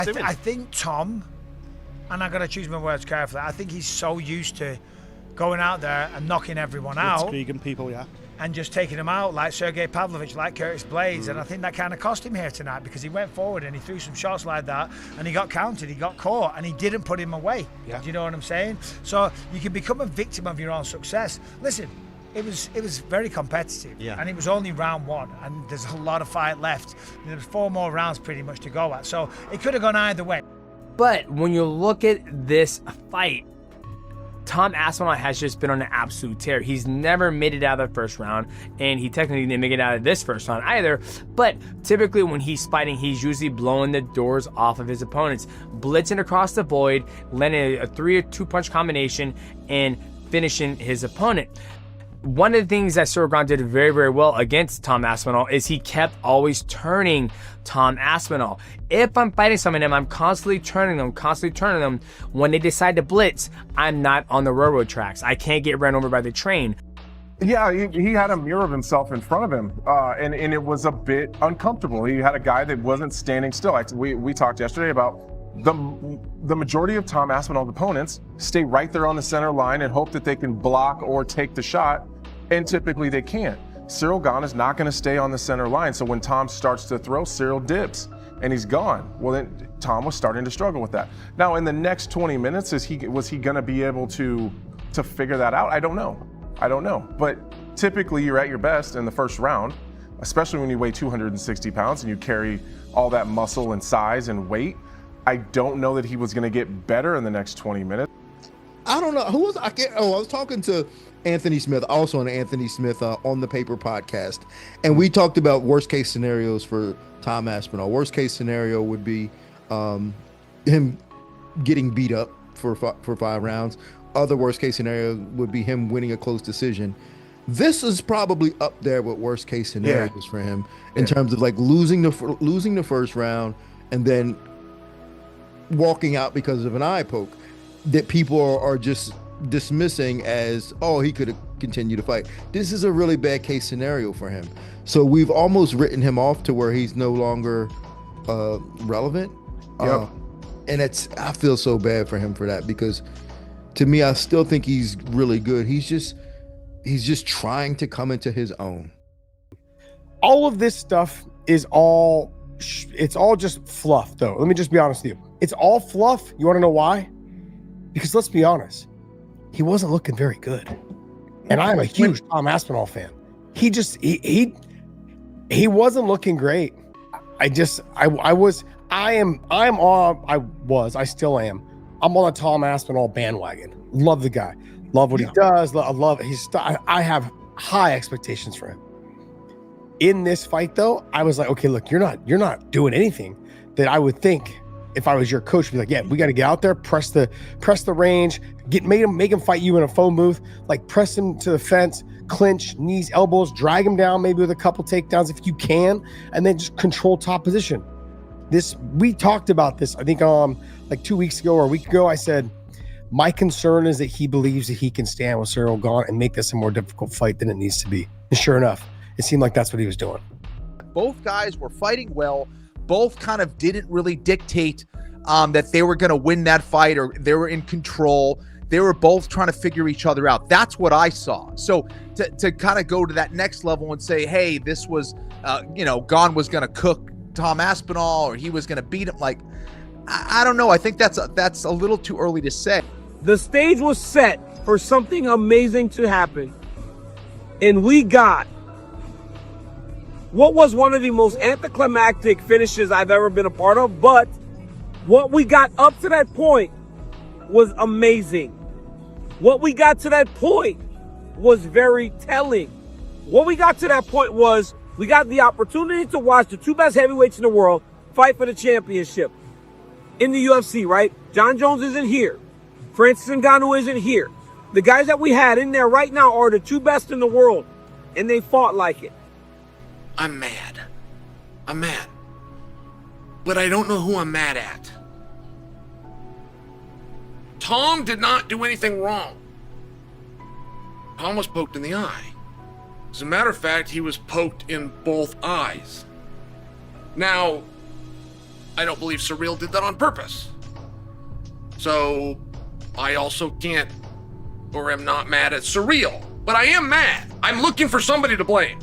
I think Tom, and I got to choose my words carefully, I think he's so used to going out there and knocking everyone out. Blitzkrieging people, yeah. And just taking them out like Sergey Pavlovich, like Curtis Blades. And I think that kind of cost him here tonight, because he went forward and he threw some shots like that and he got counted, he got caught, and he didn't put him away. Yeah. Do you know what I'm saying? So you can become a victim of your own success. Listen, it was very competitive, and it was only round 1, and there's a lot of fight left. There's 4 more rounds pretty much to go at, so it could have gone either way. But when you look at this fight, Tom Aspinall has just been on an absolute tear. He's never made it out of the first round, and he technically didn't make it out of this first round either. But typically when he's fighting, he's usually blowing the doors off of his opponents, blitzing across the void, landing a 3 or 2 punch combination, and finishing his opponent. One of the things that Cyril Gane did very, very well against Tom Aspinall is he kept always turning Tom Aspinall. If I'm fighting someone and I'm constantly turning them, when they decide to blitz, I'm not on the railroad tracks. I can't get run over by the train. Yeah, he had a mirror of himself in front of him, and it was a bit uncomfortable. He had a guy that wasn't standing still. We talked yesterday about the majority of Tom Aspinall's opponents stay right there on the center line and hope that they can block or take the shot, and typically they can't. Cyril Gane is not going to stay on the center line, so when Tom starts to throw, Cyril dips and he's gone. Well, then Tom was starting to struggle with that. Now, in the next 20 minutes, was he going to be able to figure that out? I don't know. But typically, you're at your best in the first round, especially when you weigh 260 pounds and you carry all that muscle and size and weight. I don't know that he was going to get better in the next 20 minutes. I don't know. Who was I? I was talking to Anthony Smith, also on Anthony Smith on the Paper podcast, and we talked about worst case scenarios for Tom Aspinall. Worst case scenario would be him getting beat up for 5 rounds. Other worst case scenario would be him winning a close decision. This is probably up there with worst case scenarios for him in terms of like losing the first round and then walking out because of an eye poke that people are just dismissing as, oh, he could have continued to fight. This is a really bad case scenario for him. So we've almost written him off to where he's no longer relevant. Yep. And I feel so bad for him for that, because to me, I still think he's really good. He's just trying to come into his own. All of this stuff is it's all just fluff, though. Let me just be honest with you. It's all fluff. You want to know why? Because let's be honest, he wasn't looking very good. And I'm a huge Tom Aspinall fan. He wasn't looking great. I still am. I'm on a Tom Aspinall bandwagon. Love the guy. Love what he does. I have high expectations for him. In this fight, though, I was like, okay, look, you're not doing anything that I would think if I was your coach, be like, yeah, we got to get out there, press the range, make him fight you in a phone booth, like press him to the fence, clinch, knees, elbows, drag him down, maybe with a couple takedowns if you can, and then just control top position. We talked about this, I think, like 2 weeks ago or a week ago. I said, my concern is that he believes that he can stand with Cyril Gane and make this a more difficult fight than it needs to be. And sure enough, it seemed like that's what he was doing. Both guys were fighting well. Both kind of didn't really dictate that they were going to win that fight or they were in control. They were both trying to figure each other out. That's what I saw. So to kind of go to that next level and say, hey, this was, Gane was going to cook Tom Aspinall or he was going to beat him. Like, I don't know. I think that's a little too early to say. The stage was set for something amazing to happen. And we got what was one of the most anticlimactic finishes I've ever been a part of, but what we got up to that point was amazing. What we got to that point was very telling. What we got to that point was we got the opportunity to watch the 2 best heavyweights in the world fight for the championship in the UFC, right? Jon Jones isn't here. Francis Ngannou isn't here. The guys that we had in there right now are the 2 best in the world, and they fought like it. I'm mad. But I don't know who I'm mad at. Tom did not do anything wrong. Tom was poked in the eye. As a matter of fact, he was poked in both eyes. Now, I don't believe Ciryl did that on purpose. So I also can't, or am not mad at Ciryl, but I am mad. I'm looking for somebody to blame,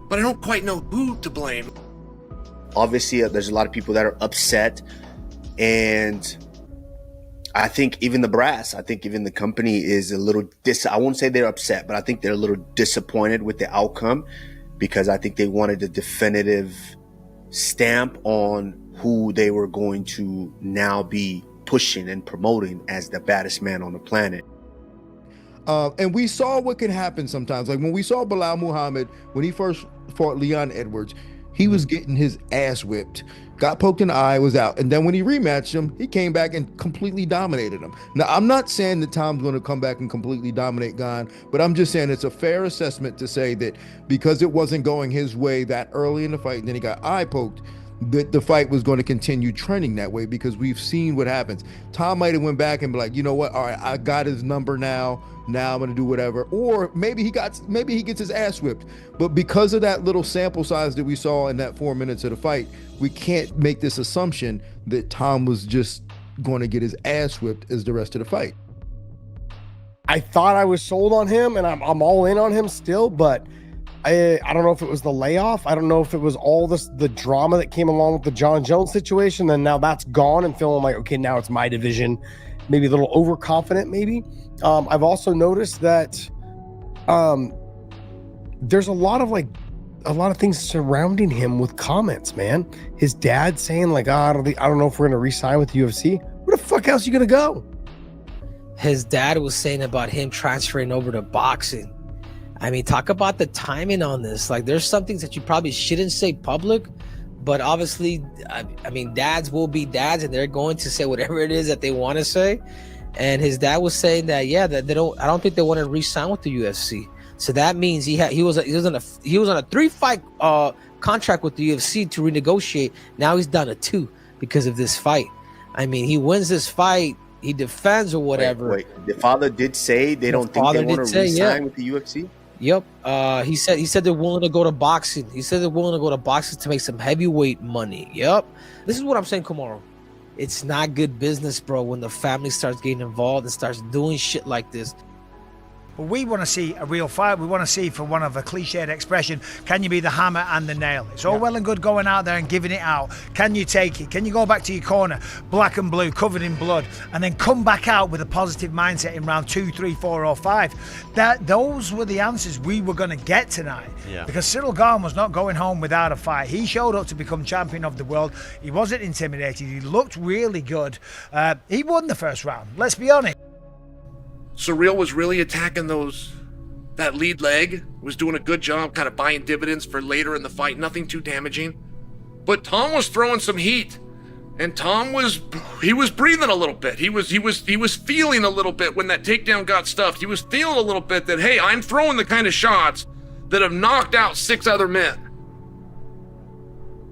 but I don't quite know who to blame. Obviously, there's a lot of people that are upset, and I think even the brass, I think even the company is a little I won't say they're upset, but I think they're a little disappointed with the outcome, because I think they wanted a definitive stamp on who they were going to now be pushing and promoting as the baddest man on the planet. And we saw what can happen sometimes. Like when we saw Bilal Muhammad, when he first fought Leon Edwards, he was getting his ass whipped, got poked in the eye, was out. And then when he rematched him, he came back and completely dominated him. Now, I'm not saying that Tom's going to come back and completely dominate Gane, but I'm just saying it's a fair assessment to say that because it wasn't going his way that early in the fight, and then he got eye poked, that the fight was going to continue trending that way, because we've seen what happens. Tom might have went back and be like, you know what, all right, I got his number now I'm going to do whatever. Or maybe he gets his ass whipped. But because of that little sample size that we saw in that 4 minutes of the fight, we can't make this assumption that Tom was just going to get his ass whipped as the rest of the fight. I thought I was sold on him, and I'm all in on him still, but I don't know if it was the layoff. I don't know if it was all the drama that came along with the John Jones situation. Then now that's gone, and feeling like, okay, now it's my division. Maybe a little overconfident, maybe. I've also noticed that there's a lot of things surrounding him with comments, man. His dad saying like, I don't know if we're going to re-sign with the UFC. Where the fuck else you going to go? His dad was saying about him transferring over to boxing. I mean, talk about the timing on this. Like, there's some things that you probably shouldn't say public, but obviously, I mean, dads will be dads, and they're going to say whatever it is that they want to say. And his dad was saying that, yeah, that I don't think they want to re-sign with the UFC. So that means he was on a 3-fight contract with the UFC to renegotiate. Now he's down to 2 because of this fight. I mean, he wins this fight, he defends or whatever. Wait. The father did say they don't think they want to re-sign with the UFC? Yep. He said they're willing to go to boxing. He said they're willing to go to boxing to make some heavyweight money. Yep. This is what I'm saying, Kamaru. It's not good business, bro, when the family starts getting involved and starts doing shit like this. But we want to see a real fight. We want to see, for one of a cliched expression, can you be the hammer and the nail? It's all well and good going out there and giving it out. Can you take it? Can you go back to your corner, black and blue, covered in blood, and then come back out with a positive mindset in round 2, 3, 4, or 5? Those were the answers we were going to get tonight. Yeah. Because Cyril Gane was not going home without a fight. He showed up to become champion of the world. He wasn't intimidated. He looked really good. He won the first round. Let's be honest. Ciryl was really attacking that lead leg, was doing a good job kind of buying dividends for later in the fight, nothing too damaging. But Tom was throwing some heat, and Tom was breathing a little bit. He was feeling a little bit when that takedown got stuffed. He was feeling a little bit that, hey, I'm throwing the kind of shots that have knocked out 6 other men.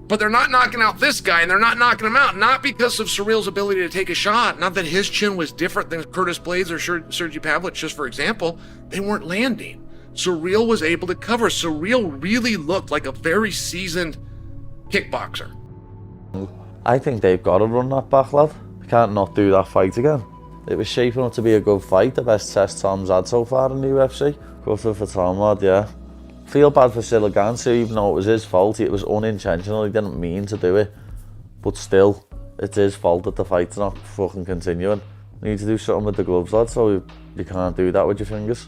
But they're not knocking out this guy, and they're not knocking him out, not because of Ciryl's ability to take a shot, not that his chin was different than Curtis Blades or Sergey Pavlich, just for example. They weren't landing. Ciryl was able to cover. Ciryl really looked like a very seasoned kickboxer. I think they've got to run that back, lad. They can't not do that fight again. It was shaping up to be a good fight, the best test Tom's had so far in the UFC. Good for Tom, lad, yeah. Feel bad for Cyril Gane too, even though it was his fault. It was unintentional, he didn't mean to do it. But still, it's his fault that the fight's not fucking continuing. You need to do something with the gloves, lad, so you can't do that with your fingers.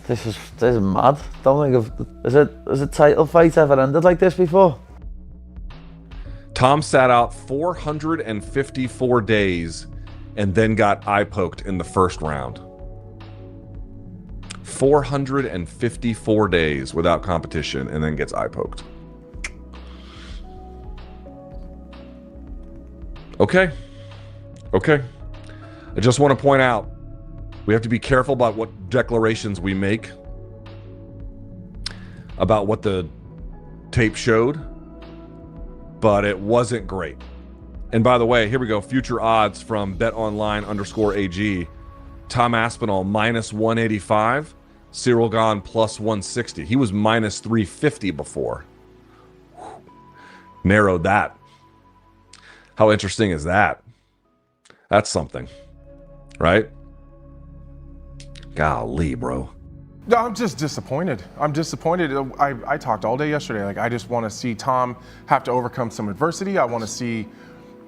This is mad. Don't think has a title fight ever ended like this before? Tom sat out 454 days and then got eye poked in the first round. 454 days without competition and then gets eye poked. Okay. I just want to point out, we have to be careful about what declarations we make about what the tape showed, but it wasn't great. And by the way, here we go. Future odds from betonline_AG. Tom Aspinall -185. Cyril Gane +160. He was -350 before. Narrowed that. How interesting is that? That's something, right? Golly, bro. No, I'm just disappointed. I'm disappointed. I talked all day yesterday. Like, I just want to see Tom have to overcome some adversity. I want to see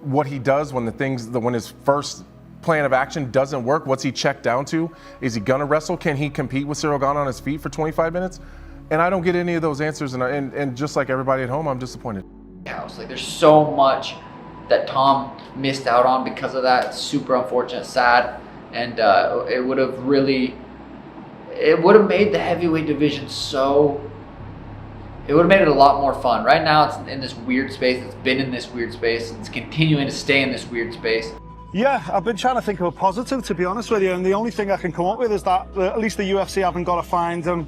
what he does when when his first plan of action doesn't work. What's he checked down to? Is he gonna wrestle? Can he compete with Cyril Gane on his feet for 25 minutes? And I don't get any of those answers. And just like everybody at home, I'm disappointed. House. Like, there's so much that Tom missed out on because of that. It's super unfortunate, sad, and it would have made the heavyweight division it would have made it a lot more fun. Right now it's in this weird space. It's been in this weird space. It's continuing to stay in this weird space. Yeah, I've been trying to think of a positive, to be honest with you, and the only thing I can come up with is that at least the UFC haven't got to find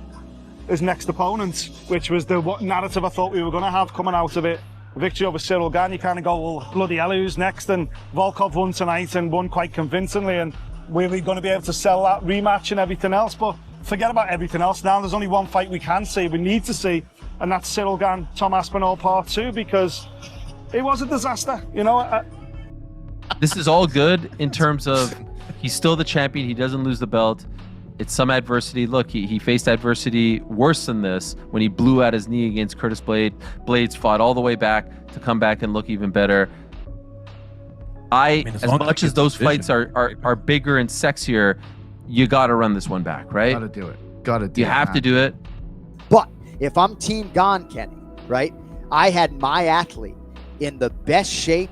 his next opponent, which was the narrative I thought we were going to have coming out of it. Victory over Cyril Gane, you kind of go, well, bloody hell, who's next? And Volkov won tonight and won quite convincingly, and were we going to be able to sell that rematch and everything else? But forget about everything else now. There's only one fight we can see, we need to see, and that's Cyril Gane, Tom Aspinall Part 2, because it was a disaster, you know. This is all good in terms of he's still the champion. He doesn't lose the belt. It's some adversity. Look, he faced adversity worse than this when he blew out his knee against Curtis Blade. Blades fought all the way back to come back and look even better. As much as those fights are bigger and sexier, you got to run this one back, right? Got to do it. Got to do it. You have to do it. But if I'm Team Gane, Kenny, right? I had my athlete in the best shape,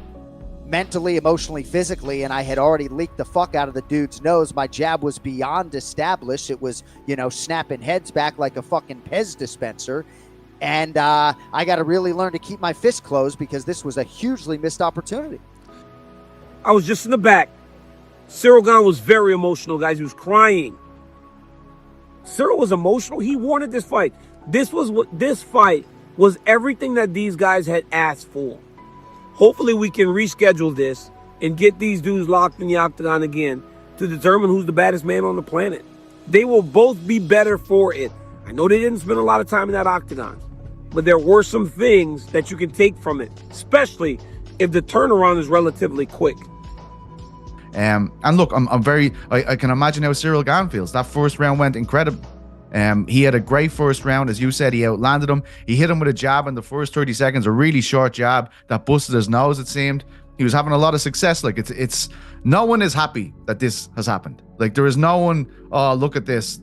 mentally, emotionally, physically, and I had already leaked the fuck out of the dude's nose. My jab was beyond established. It was, snapping heads back like a fucking Pez dispenser. And I got to really learn to keep my fist closed because this was a hugely missed opportunity. I was just in the back. Cyril Gane was very emotional, guys. He was crying. Ciryl was emotional. He wanted this fight. This fight was everything that these guys had asked for. Hopefully we can reschedule this and get these dudes locked in the octagon again to determine who's the baddest man on the planet. They will both be better for it. I know they didn't spend a lot of time in that octagon, but there were some things that you can take from it, especially if the turnaround is relatively quick. And look, I can imagine how Cyril Gane feels. That first round went incredible. He had a great first round. As you said, he outlanded him. He hit him with a jab in the first 30 seconds, a really short jab that busted his nose, it seemed. He was having a lot of success. Like, it's no one is happy that this has happened. Like, there is no one, oh, look at this,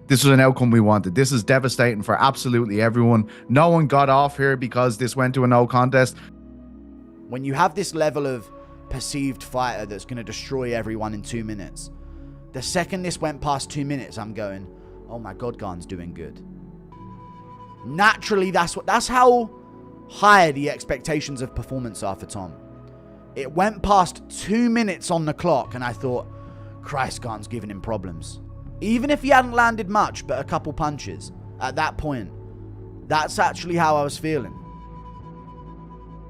this was an outcome we wanted. This is devastating for absolutely everyone. No one got off here because this went to a no contest. When you have this level of perceived fighter that's going to destroy everyone in 2 minutes, the second this went past 2 minutes, I'm going, oh my God, Gane's doing good. Naturally, that's how high the expectations of performance are for Tom. It went past 2 minutes on the clock, and I thought, Christ, Gane's giving him problems. Even if he hadn't landed much, but a couple punches at that point, that's actually how I was feeling.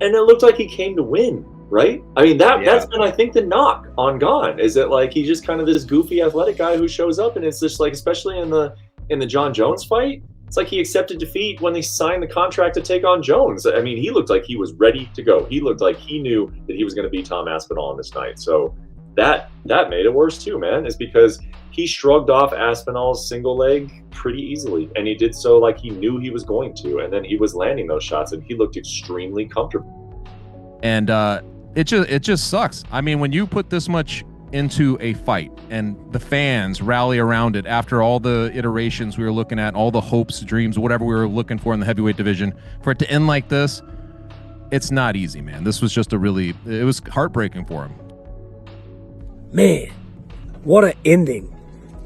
And it looked like he came to win, right? I mean, that's been, I think, the knock on Gane, is that, like, he's just kind of this goofy athletic guy who shows up, and it's just like, especially in the Jon Jones fight, it's like he accepted defeat when they signed the contract to take on Jones. I mean, he looked like he was ready to go. He looked like he knew that he was going to beat Tom Aspinall on this night. So that made it worse too, man, is because he shrugged off Aspinall's single leg pretty easily, and he did so like he knew he was going to, and then he was landing those shots, and he looked extremely comfortable. And it just sucks. I mean, when you put this much into a fight and the fans rally around it after all the iterations we were looking at, all the hopes, dreams, whatever we were looking for in the heavyweight division, for it to end like this, it's not easy, man. This was just it was heartbreaking for him. Man, what an ending.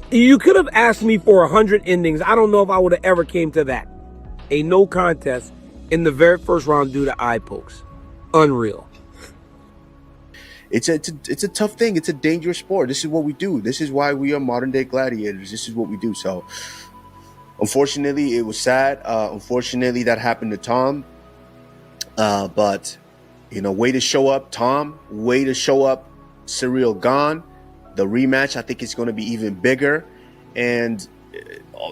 You could have asked me for 100 endings. I don't know if I would have ever came to that. A no contest in the very first round due to eye pokes. Unreal. It's a tough thing. It's a dangerous sport. This is what we do. This is why we are modern day gladiators. This is what we do. So unfortunately, it was sad. Unfortunately, that happened to Tom. But, way to show up, Tom. Way to show up, Cyril Gane. The rematch, I think it's going to be even bigger. And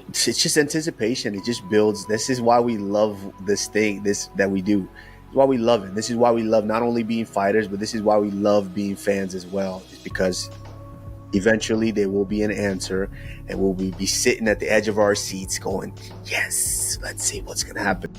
it's just anticipation. It just builds. This is why we love this thing, that we do. why we love it. This is why we love not only being fighters, but this is why we love being fans as well. It's because eventually there will be an answer, and we'll be sitting at the edge of our seats going, yes, let's see what's going to happen.